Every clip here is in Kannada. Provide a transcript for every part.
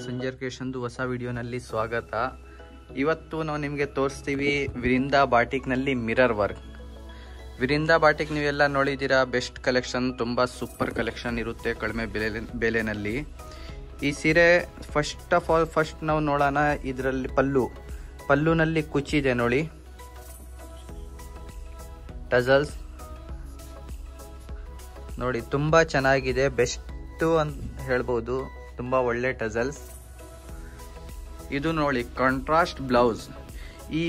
ಸಂಜರ್ಕೇಶನ್ದು ಹೊಸ ವಿಡಿಯೋನಲ್ಲಿ ಸ್ವಾಗತ. ಇವತ್ತು ನಾವು ನಿಮಗೆ ತೋರಿಸ್ತೀವಿ ವಿರಿಂದಾ ಬಾಟಿಕ್ನಲ್ಲಿ ಮಿರರ್ ವರ್ಕ್. ವಿರಿಂದಾ ಬಾಟಿಕ್ ನೀವೆಲ್ಲ ನೋಡಿದ್ದೀರಾ, ಬೆಸ್ಟ್ ಕಲೆಕ್ಷನ್, ತುಂಬ ಸೂಪರ್ ಕಲೆಕ್ಷನ್ ಇರುತ್ತೆ ಕಡಿಮೆ ಬೆಲೆನಲ್ಲಿ. ಈ ಸೀರೆ ಫಸ್ಟ್ ನಾವು ನೋಡೋಣ. ಇದರಲ್ಲಿ ಪಲ್ಲುನಲ್ಲಿ ಕುಚ್ಚಿದೆ ನೋಡಿ, ಟಜಲ್ಸ್ ನೋಡಿ, ತುಂಬ ಚೆನ್ನಾಗಿದೆ, ಬೆಸ್ಟು ಅಂತ ಹೇಳ್ಬೋದು. ತುಂಬ ಒಳ್ಳೆ ಟಜಲ್ಸ್. ಇದು ನೋಡಿ ಕಾಂಟ್ರಾಸ್ಟ್ ಬ್ಲೌಸ್. ಈ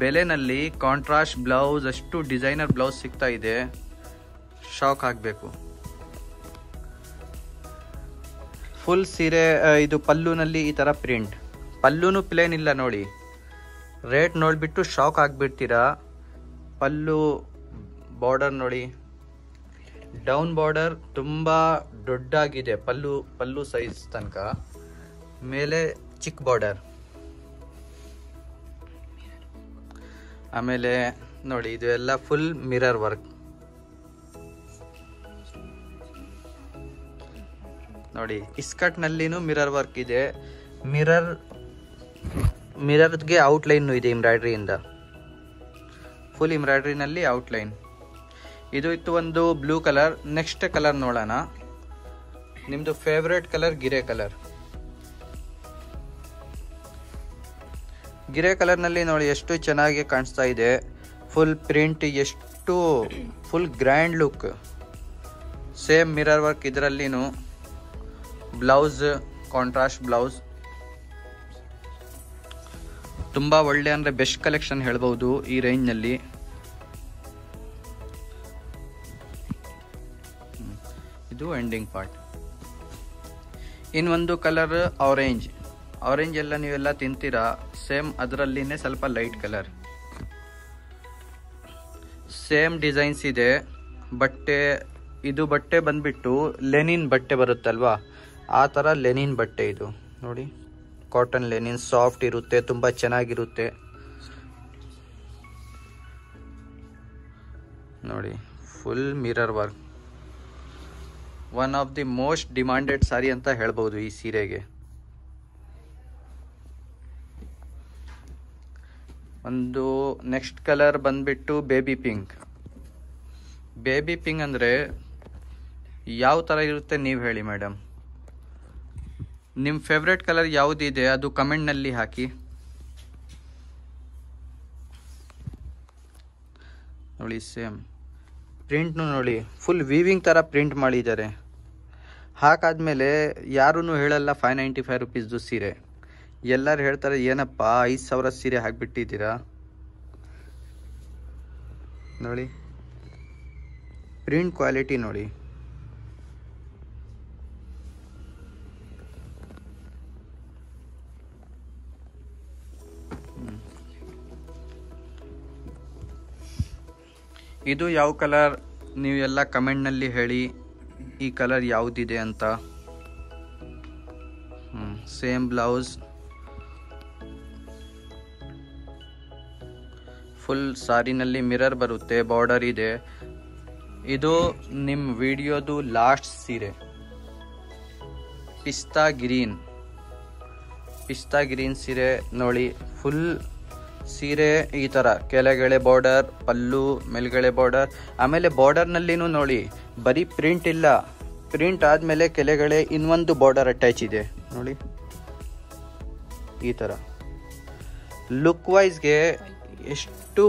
ಬೆಲೆನಲ್ಲಿ ಕಾಂಟ್ರಾಸ್ಟ್ ಬ್ಲೌಸ್, ಅಷ್ಟು ಡಿಸೈನರ್ ಬ್ಲೌಸ್ ಸಿಗ್ತಾ ಇದೆ, ಶಾಕ್ ಆಗಬೇಕು. ಫುಲ್ ಸೀರೆ ಇದು ಪಲ್ಲುನಲ್ಲಿ ಈ ಥರ ಪ್ರಿಂಟ್. ಪಲ್ಲುನು ಪ್ಲೇನ್ ಇಲ್ಲ ನೋಡಿ, ರೇಟ್ ನೋಡಿಬಿಟ್ಟು ಶಾಕ್ ಆಗಿಬಿಡ್ತೀರಾ. ಪಲ್ಲು ಬಾರ್ಡರ್ ನೋಡಿ, ಡೌನ್ ಬಾರ್ಡರ್ ತುಂಬ ದೊಡ್ಡಾಗಿದೆ, ಪಲ್ಲು ಸೈಜ್ ತನಕ. ಮೇಲೆ ಚಿಕ್ಕ ಬಾರ್ಡರ್. ಆಮೇಲೆ ನೋಡಿ, ಇದು ಎಲ್ಲ ಫುಲ್ ಮಿರರ್ ವರ್ಕ್ ನೋಡಿ. ಇಸ್ಕಟ್ನಲ್ಲಿನೂ ಮಿರರ್ ವರ್ಕ್ ಇದೆ. ಮಿರರ್ಗೆ ಔಟ್ಲೈನ್ ಇದೆ ಎಂಬ್ರಾಯ್ಡ್ರಿಯಿಂದ, ಫುಲ್ ಎಂಬ್ರಾಯ್ಡ್ರಿನಲ್ಲಿ ಔಟ್ಲೈನ್. ಇದು ಇತ್ತು ಒಂದು ಬ್ಲೂ ಕಲರ್. ನೆಕ್ಸ್ಟ್ ಕಲರ್ ನೋಡೋಣ. ನಿಮ್ಮದು ಫೇವ್ರೇಟ್ ಕಲರ್ ಗಿರೆ ಕಲರ್. ಗಿರೆ ಕಲರ್ನಲ್ಲಿ ನೋಡಿ ಎಷ್ಟು ಚೆನ್ನಾಗಿ ಕಾಣಿಸ್ತಾ ಇದೆ. ಫುಲ್ ಪ್ರಿಂಟ್, ಎಷ್ಟು full grand look. Same mirror work ಇದರಲ್ಲಿನೂ. Blouse contrast blouse. ತುಂಬ ಒಳ್ಳೆ ಅಂದರೆ ಬೆಸ್ಟ್ ಕಲೆಕ್ಷನ್ ಹೇಳ್ಬೋದು ಈ ರೇಂಜ್ನಲ್ಲಿ. ಇದು ಎಂಡಿಂಗ್ ಪಾರ್ಟ್. ಇನ್ನೊಂದು ಕಲರ್ ಆರೆಂಜ್ ಎಲ್ಲ ನೀವೆಲ್ಲ ತಿಂತೀರಾ, ಸೇಮ್ ಅದರಲ್ಲಿನೇ ಸ್ವಲ್ಪ ಲೈಟ್ ಕಲರ್. ಸೇಮ್ ಡಿಸೈನ್ಸ್ ಇದೆ. ಬಟ್ಟೆ ಬಂದ್ಬಿಟ್ಟು ಲೆನಿನ್ ಬಟ್ಟೆ ಬರುತ್ತಲ್ವಾ, ಆ ಥರ ಲೆನಿನ್ ಬಟ್ಟೆ ಇದು ನೋಡಿ. ಕಾಟನ್ ಲೆನಿನ್, ಸಾಫ್ಟ್ ಇರುತ್ತೆ, ತುಂಬ ಚೆನ್ನಾಗಿರುತ್ತೆ ನೋಡಿ. Full mirror work. One of the most demanded sari ಅಂತ ಹೇಳ್ಬೋದು ಈ ಸೀರೆಗೆ. ಒಂದು ನೆಕ್ಸ್ಟ್ ಕಲರ್ ಬಂದ್ಬಿಟ್ಟು ಬೇಬಿ ಪಿಂಕ್. ಬೇಬಿ ಪಿಂಕ್ ಅಂದರೆ ಯಾವ ಥರ ಇರುತ್ತೆ ನೀವು ಹೇಳಿ ಮೇಡಮ್. ನಿಮ್ಮ ಫೇವ್ರೆಟ್ ಕಲರ್ ಯಾವುದಿದೆ ಅದು ಕಮೆಂಟ್ನಲ್ಲಿ ಹಾಕಿ. ನೋಡಿ ಸೇಮ್ ಪ್ರಿಂಟ್ನು ನೋಡಿ, ಫುಲ್ ವೀವಿಂಗ್ ಥರ ಪ್ರಿಂಟ್ ಮಾಡಿದ್ದಾರೆ. ಹಾಕಾದ್ಮೇಲೆ ಯಾರೂ ಹೇಳಲ್ಲ 595 ರುಪೀಸ್ದು ಸೀರೆ. ಎಲ್ಲರೂ ಹೇಳ್ತಾರೆ ಏನಪ್ಪ 5,000 ಸೀರೆ ಹಾಕಿಬಿಟ್ಟಿದ್ದೀರಾ ನೋಡಿ. ಪ್ರಿಂಟ್ ಕ್ವಾಲಿಟಿ ನೋಡಿ. ಇದು ಯಾವ ಕಲರ್ ನೀವೆಲ್ಲ ಕಮೆಂಟ್ನಲ್ಲಿ ಹೇಳಿ, ಈ ಕಲರ್ ಯಾವುದಿದೆ ಅಂತ. ಸೇಮ್ ಬ್ಲೌಸ್, ಫುಲ್ ಸಾರಿನಲ್ಲಿ ಮಿರರ್ ಬರುತ್ತೆ, ಬಾರ್ಡರ್ ಇದೆ. ಇದು ನಿಮ್ಮ ವಿಡಿಯೋದು ಲಾಸ್ಟ್ ಸೀರೆ. ಪಿಸ್ತಾ ಗ್ರೀನ್ ಸೀರೆ ನೋಡಿ. ಫುಲ್ ಸೀರೆ ಈ ಥರ ಕೆಳಗಡೆ ಬಾರ್ಡರ್, ಪಲ್ಲು ಮೇಲ್ಗಡೆ ಬಾರ್ಡರ್. ಆಮೇಲೆ ಬಾರ್ಡರ್ನಲ್ಲಿನೂ ನೋಡಿ ಬರೀ ಪ್ರಿಂಟ್ ಇಲ್ಲ, ಪ್ರಿಂಟ್ ಆದಮೇಲೆ ಕೆಳಗಡೆ ಇನ್ನೊಂದು ಬಾರ್ಡರ್ ಅಟ್ಯಾಚ್ ಇದೆ ನೋಡಿ. ಈ ಥರ ಲುಕ್ ವೈಸ್ಗೆ ಎಷ್ಟು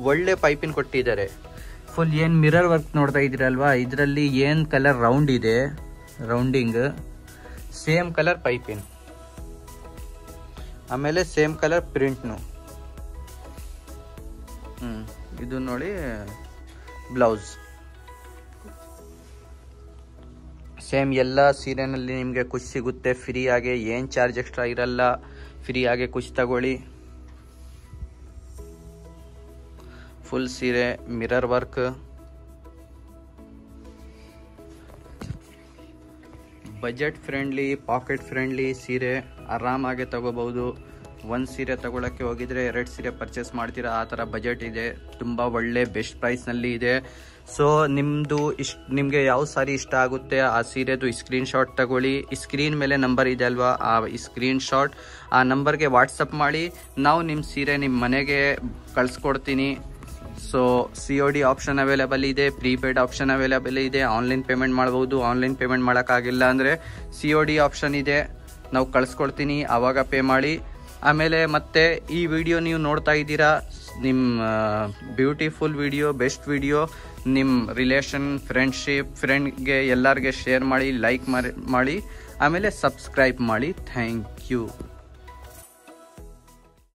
ಒಳ್ಳೆ ಪೈಪಿನ್ ಕೊಟ್ಟಿದ್ದಾರೆ. ಫುಲ್ ಏನು ಮಿರರ್ ವರ್ಕ್ ನೋಡ್ತಾ ಇದ್ದೀರಲ್ವಾ, ಇದರಲ್ಲಿ ಏನು ಕಲರ್ ರೌಂಡ್ ಇದೆ, ರೌಂಡಿಂಗ್, ಸೇಮ್ ಕಲರ್ ಪೈಪಿನ್. ಆಮೇಲೆ ಸೇಮ್ ಕಲರ್ ಪ್ರಿಂಟ್ನು. ಇದು ನೋಡಿ ಬ್ಲೌಸ್. ಸೇಮ್ ಎಲ್ಲ ಸೀರೆನಲ್ಲಿ ನಿಮಗೆ ಕುಚ್ ಸಿಗುತ್ತೆ ಫ್ರೀ ಆಗಿ, ಏನು ಚಾರ್ಜ್ ಎಕ್ಸ್ಟ್ರಾ ಇರಲ್ಲ, ಫ್ರೀ ಆಗಿ ಕುಚ್ ತಗೊಳ್ಳಿ. ಫುಲ್ ಸೀರೆ mirror work. Budget friendly, packet friendly ಸೀರೆ ಆರಾಮಾಗಿ ತಗೋಬಹುದು. ಒಂದು ಸೀರೆ ತಗೊಳ್ಳೋಕ್ಕೆ ಹೋಗಿದ್ರೆ 2 ಸೀರೆ ಪರ್ಚೇಸ್ ಮಾಡ್ತೀರಾ, ಆ ಥರ ಬಜೆಟ್ ಇದೆ. ತುಂಬ ಒಳ್ಳೆ ಬೆಸ್ಟ್ ಪ್ರೈಸ್ನಲ್ಲಿ ಇದೆ. ಸೊ ನಿಮಗೆ ಯಾವ ಸಾರಿ ಇಷ್ಟ ಆಗುತ್ತೆ ಆ ಸೀರೆದು ಸ್ಕ್ರೀನ್ ಶಾಟ್ ತಗೊಳ್ಳಿ. ಸ್ಕ್ರೀನ್ ಮೇಲೆ ನಂಬರ್ ಇದೆ ಅಲ್ವಾ, ಆ ಸ್ಕ್ರೀನ್ ಶಾಟ್ ಆ ನಂಬರ್ಗೆ ವಾಟ್ಸಪ್ ಮಾಡಿ, ನಾವು ನಿಮ್ಮ ಸೀರೆ ನಿಮ್ಮ ಮನೆಗೆ ಕಳಿಸ್ಕೊಡ್ತೀನಿ. ಸೊ COD ಆಪ್ಷನ್ ಅವೈಲೇಬಲ್ ಇದೆ, ಪ್ರೀಪೇಯ್ಡ್ ಆಪ್ಷನ್ ಅವೈಲೇಬಲ್ ಇದೆ. ಆನ್ಲೈನ್ ಪೇಮೆಂಟ್ ಮಾಡ್ಬೋದು. ಆನ್ಲೈನ್ ಪೇಮೆಂಟ್ ಮಾಡೋಕ್ಕಾಗಿಲ್ಲ ಅಂದರೆ COD ಆಪ್ಷನ್ ಇದೆ, ನಾವು ಕಳಿಸ್ಕೊಡ್ತೀನಿ, ಆವಾಗ ಪೇ ಮಾಡಿ. ಆಮೇಲೆ ಮತ್ತೆ ಈ ವಿಡಿಯೋ ನೀವು ನೋಡ್ತಾ ಇದ್ದೀರಾ, ನಿಮ್ಮ ಬ್ಯೂಟಿಫುಲ್ ವಿಡಿಯೋ, ಬೆಸ್ಟ್ ವಿಡಿಯೋ ನಿಮ್ಮ ರಿಲೇಷನ್, ಫ್ರೆಂಡ್ಗೆ ಎಲ್ಲರಿಗೆ ಶೇರ್ ಮಾಡಿ, ಲೈಕ್ ಮಾಡಿ, ಆಮೇಲೆ ಸಬ್ಸ್ಕ್ರೈಬ್ ಮಾಡಿ. Thank you.